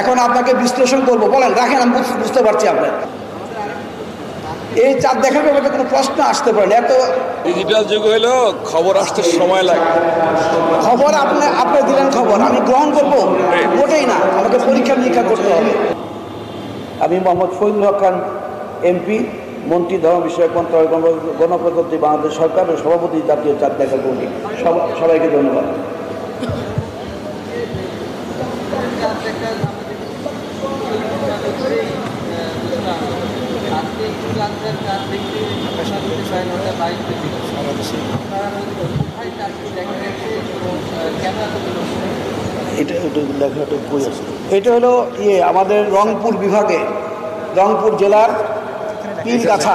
এখন আপনাকে বিশ্লেষণ করবো, বলেন, রাখেন, আমি বুঝতে পারছি আপনার এই চাঁদ দেখার ব্যাপারে কোনো প্রশ্ন আসতে পারে না। এত ডিজিটাল যুগ হইলো খবর আসতে সময় লাগে। খবর আপনি দিলেন, খবর আমি গ্রহণ করবো মোটেই না, আমাকে পরীক্ষা নিরীক্ষা করতে হবে। আমি মোহাম্মদ ফজলুল হক খান, এমপি, মন্ত্রী, ধর্ম বিষয়ক মন্ত্রণালয়, গণপ্রজাতন্ত্রী বাংলাদেশ সরকার ও সভাপতি, জাতীয় চাঁদ দেখা কমিটি। সবাইকে ধন্যবাদ। এটা হলো আমাদের রংপুর বিভাগে, রংপুর জেলার পীরগাছা।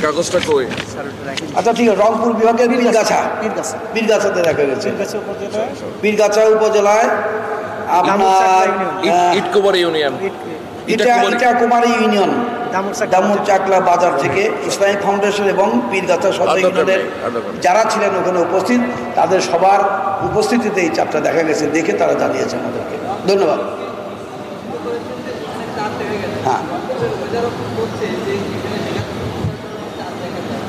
কাগজটা কই? আচ্ছা ঠিক আছে, রংপুর বিভাগের পীরগাছাতে দেখা গেছে। পীরগাছা উপজেলায় আপনার ইটকুমারী ইউনিয়ন, ইটাকুমারী ইউনিয়ন, দামুর চাকলা বাজার থেকে ইসলামিক ফাউন্ডেশন এবং পীরগাছা সদর ইউনিয়নের যারা ছিলেন ওখানে উপস্থিত, তাদের সবার উপস্থিতিতে এই চাপটা দেখা গেছে, দেখে তারা জানিয়েছে আমাদেরকে। ধন্যবাদ। হ্যাঁ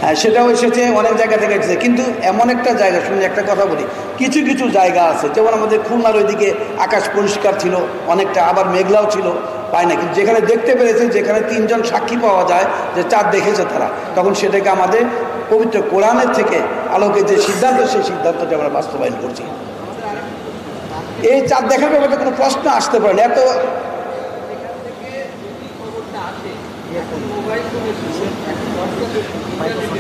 হ্যাঁ, সেটাও এসেছে, অনেক জায়গা থেকে এসেছে, কিন্তু এমন একটা জায়গা, শুনে একটা কথা বলি, কিছু কিছু জায়গা আছে, যেমন আমাদের খুলনার ওইদিকে আকাশ পরিষ্কার ছিল অনেকটা, আবার মেঘলাও ছিল, পায় না, কিন্তু যেখানে দেখতে পেরেছে, যেখানে 3 জন সাক্ষী পাওয়া যায় যে চাঁদ দেখেছে তারা, তখন সেটাকে আমাদের পবিত্র কোরআনের থেকে আলোকে যে সিদ্ধান্ত, সেই সিদ্ধান্তটা আমরা বাস্তবায়ন করছি। এই চাঁদ দেখার ব্যাপারে কোনো প্রশ্ন আসতে পারে না। এত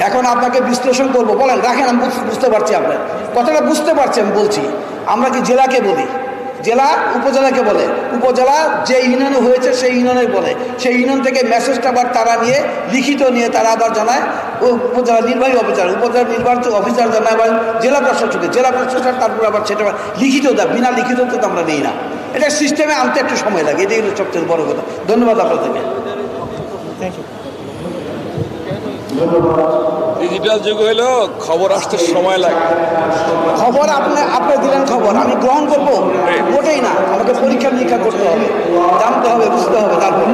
এখন আপনাকে বিশ্লেষণ করবো, বলেন, রাখেন, আমি বুঝতে পারছি আপনার কথাটা, বুঝতে পারছি আমি বলছি। আমরা কি জেলাকে বলি, জেলা উপজেলাকে বলে, উপজেলা যে ইউনিয়নে হয়েছে সেই ইউনিয়নে বলে, সেই ইউনিয়ন থেকে মেসেজটা আবার তারা নিয়ে লিখিত নিয়ে তারা আবার জানায় উপজেলা নির্বাহী অফিসার, উপজেলা নির্বাহী অফিসার জানায় আবার জেলা প্রশাসকে, জেলা প্রশাসক তারপর আবার সেটা লিখিত দেয়। বিনা লিখিত তো আমরা নিই না, এটা সিস্টেমে আনতে একটু সময় লাগে, এটাই হলো সবচেয়ে বড় কথা। ধন্যবাদ আপনাদেরকে। Thank you. ডিজিটাল যুগ হইলো খবর আসতে সময় লাগে। খবর আপনি দিলেন, খবর আমি গ্রহণ করবো মোটেই না, আমাকে পরীক্ষা নিরীক্ষা করতে হবে, জানতে হবে, বুঝতে হবে, তারপরে